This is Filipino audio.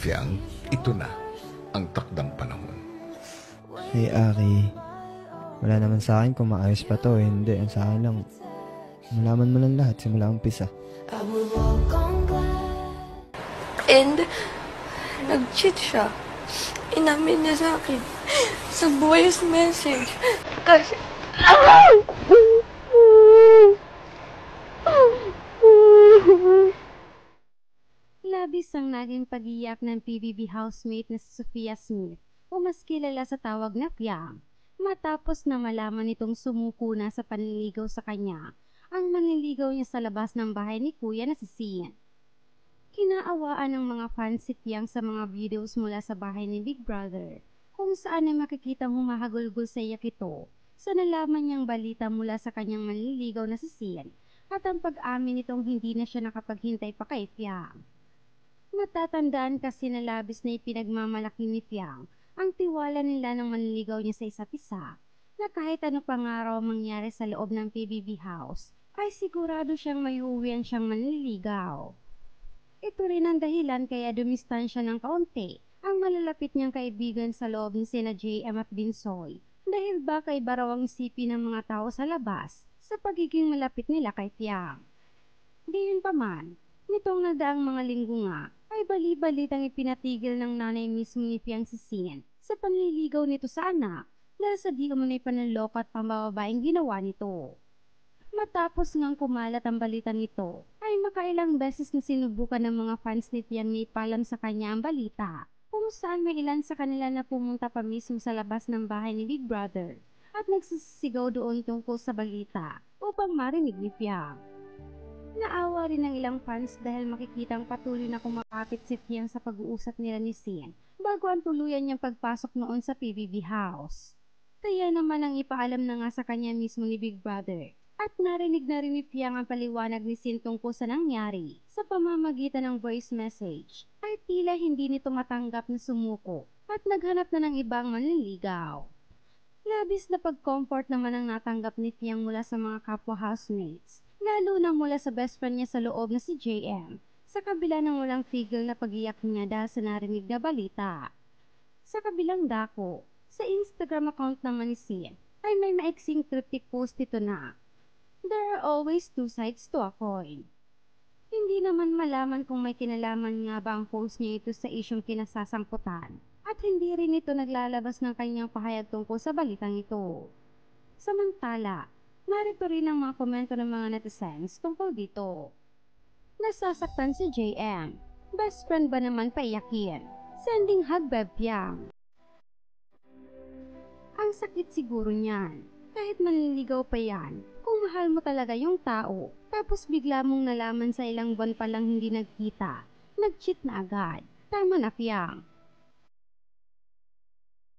Fiang, ito na ang takdang panahon. Hey Aki, wala naman sa akin kung maayos pa to. Hindi, ang sa akin lang, malaman mo lang lahat simula umpisa. And, nag-cheat siya. Inamin niya sa akin sa voice message. Kasi, labis ang naging pag-iyak ng PBB housemate na si Sophia Smith o mas kilala sa tawag na Fiang. Matapos na malaman nitong sumuko na sa panliligaw sa kanya, ang manliligaw niya sa labas ng bahay ni Kuya na si Sin. Kinaawaan ng mga fans si Fiang sa mga videos mula sa bahay ni Big Brother, kung saan ay makikitang humahagulgol sa iyak ito sa nalaman niyang balita mula sa kanyang manliligaw na si Sin at ang pag-amin nitong hindi na siya nakapaghintay pa kay Fiang. Natatandaan kasi na labis na ipinagmamalaki ni Fiang ang tiwala nila ng manliligaw niya sa isa't isa, na kahit ano pang araw mangyari sa loob ng PBB house, ay sigurado siyang may uwian siyang manliligaw. Ito rin ang dahilan kaya dumistansya ng kaunti ang malalapit niyang kaibigan sa loob ni sina JM at Binsoy, dahil baka iba raw ang isipin ng mga tao sa labas sa pagiging malapit nila kay Fiang. Gayunpaman, nitong nagdaang mga linggo nga, ay bali-balitang ipinatigil ng nanay mismo ni Fiang si Sin sa panliligaw nito sa anak dahil sa di umano'y pananloko at pambababaeng ginawa nito. Matapos ngang kumalat ang balita nito, ay makailang beses na sinubukan ng mga fans ni Fiang na ipalam sa kanya ang balita, kung saan may ilan sa kanila na pumunta pa mismo sa labas ng bahay ni Big Brother at nagsisigaw doon tungkol sa balita upang marinig ni Fiang. Naawa rin ng ilang fans dahil makikitang patuloy na kumakapit si Fiang sa pag-uusap nila ni Sin bago ang tuluyan niyang pagpasok noon sa PBB house. Kaya naman ang ipaalam na nga sa kanya mismo ni Big Brother at narinig na rin ni Fiang ang paliwanag ni Sin tungkol sa nangyari sa pamamagitan ng voice message ay tila hindi nito matanggap na sumuko at naghanap na ng ibang manliligaw. Labis na pag-comfort naman ang natanggap ni Fiang mula sa mga kapwa housemates, lalo na mula sa best friend niya sa loob na si JM, sa kabila ng walang tigil na pag-iyak niya dahil sa narinig na balita. Sa kabilang dako, sa Instagram account naman ni Sin, ay may maiksing cryptic post ito na, "There are always two sides to a coin." Hindi naman malaman kung may kinalaman nga ba ang post niya ito sa isyong kinasasangkutan, at hindi rin ito naglalabas ng kanyang pahayag tungkol sa balitang ito. Samantala, narito rin ang mga komento ng mga netizens tungkol dito. Nasasaktan si JM. Best friend ba naman paiyakin? Sending hug Beb Fiang. Ang sakit siguro niyan. Kahit manliligaw pa yan, kung mahal mo talaga yung tao, tapos bigla mong nalaman sa ilang buwan pa lang hindi nagkita, nag-cheat na agad. Tama na Fiang.